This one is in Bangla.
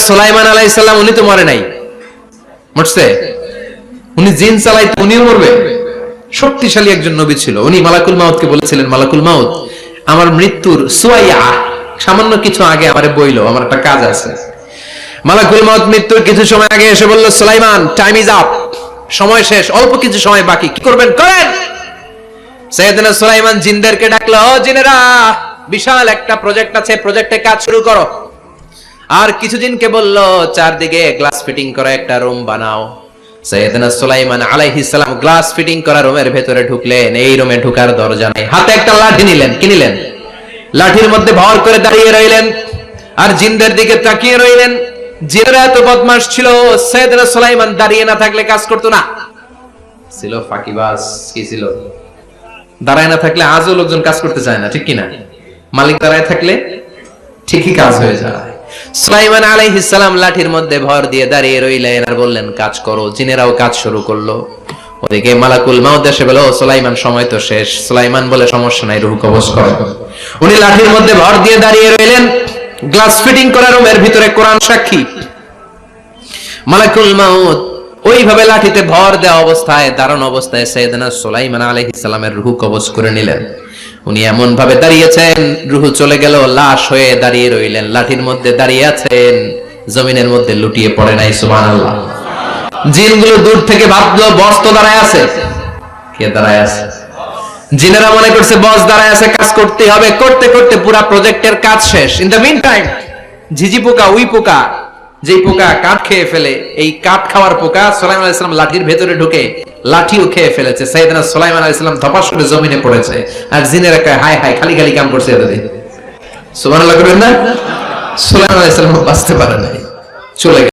সুলাইমান আলাইহিস সালাম উনি তো মরে নাই, মরছে? উনি জিন চালাইতো, উনিও মরবে? শক্তিশালী একজন নবী ছিল। উনি মালাকুল মাউতকে বলেছিলেন, মালাকুল মাউত আমার মৃত্যুর সুয়াইয়া সামান্য কিছু আগে আমারে বইলো, আমার একটা কাজ আছে। মালাকুল মাউত মৃত্যুর কিছু সময় আগে এসে বলল, সুলাইমান টাইম ইজ আপ, সময় শেষ, অল্প কিছু সময় বাকি, কি করবেন করেন। সাইয়েদনা সুলাইমান জিনদেরকে ডাকলো, ও জিনেরা, বিশাল একটা প্রজেক্ট আছে, প্রজেক্টে কাজ শুরু করো। আর কিছু জিনকে বলল, চারদিকে গ্লাস ফিটিং করা একটা রুম বানাও। সাইয়েদনা সুলাইমান আলাইহিস সালাম গ্লাস ফিটিং করা রুমের ভেতরে ঢুকলেন। এই রুমে ঢোকার দরজা নাই, হাতে একটা লাঠি নিলেন। কি নিলেন? লাঠির মধ্যে ভর করে দাঁড়িয়ে রইলেন আর জিনদের দিকে তাকিয়ে রইলেন। জিনেরা এত বদমাশ ছিল, সাইয়েদনা সুলাইমান দাঁড়িয়ে না থাকলে কাজ করতো না। ছিল ফাঁকিবাজ। কি ছিল? দাঁড়ায় না থাকলে আজও লোকজন কাজ করতে চায় না, ঠিক কিনা? মালিক দাঁড়ায় থাকলে ঠিকই কাজ হয়ে যায়। সুলাইমান আলাইহিস সালাম লাঠির মধ্যে ভর দিয়ে দাঁড়িয়ে রইলেন আর বললেন, কাজ করো। জিনেরাও কাজ শুরু করলো। ওদিকে মালাকুল মাউত এসে বলে, ও সুলাইমান সময় তো শেষ। সুলাইমান বলে, সমস্যা নাই, রূহ কবজ করো। উনি লাঠির মধ্যে ভর দিয়ে দাঁড়িয়ে রইলেন। গ্লাস ফিটিং করা রুমের ভিতরে কোরআন সাক্ষী। মালাকুল মাউত ওইভাবে লাঠিতে ভর দেওয়া অবস্থায়, দাঁড়ানো অবস্থায় সাইয়েদনা সুলাইমান আলাইহিস সালামের রূহ কবজ করে নিলেন। উনি এমন ভাবে দাঁড়িয়েছেন, রূহ চলে গেল, লাশ হয়ে দাঁড়িয়ে রইলেন। লাঠির মধ্যে দাঁড়িয়ে আছেন, জমিনের মধ্যে লুটিয়ে পড়ে নাই। সুবহানাল্লাহ। জিনগুলো দূর থেকে ভাবলো, বস তো দাঁড়ায় আছে। কে দাঁড়ায় আছে? জিনেরা মনে করছে বস দাঁড়ায় আছে, কাজ করতে হবে। করতে করতে পুরা প্রজেক্টের কাজ শেষ। ইন দ্য মিন টাইম ঝিঝি পোকা, উই পোকা, যেই পোকা কাঠ খেয়ে ফেলে, এই কাঠ খাওয়ার পোকা সুলাইমান আলাইহিস সালাম লাঠির ভেতরে ঢুকে লাঠিও খেয়ে ফেলেছে। সাইয়েদনা সুলাইমান আলাইহিস সালাম ধপাস করে জমিনে পড়েছে। আর জিনেরা কয়, হায় হায়, খালি খালি কাম করছে এতদিন। সুবহানাল্লাহ করবেন না? সুলাইমান আলাইহিস সালাম বাঁচতে পারে নাই, চলে গেল।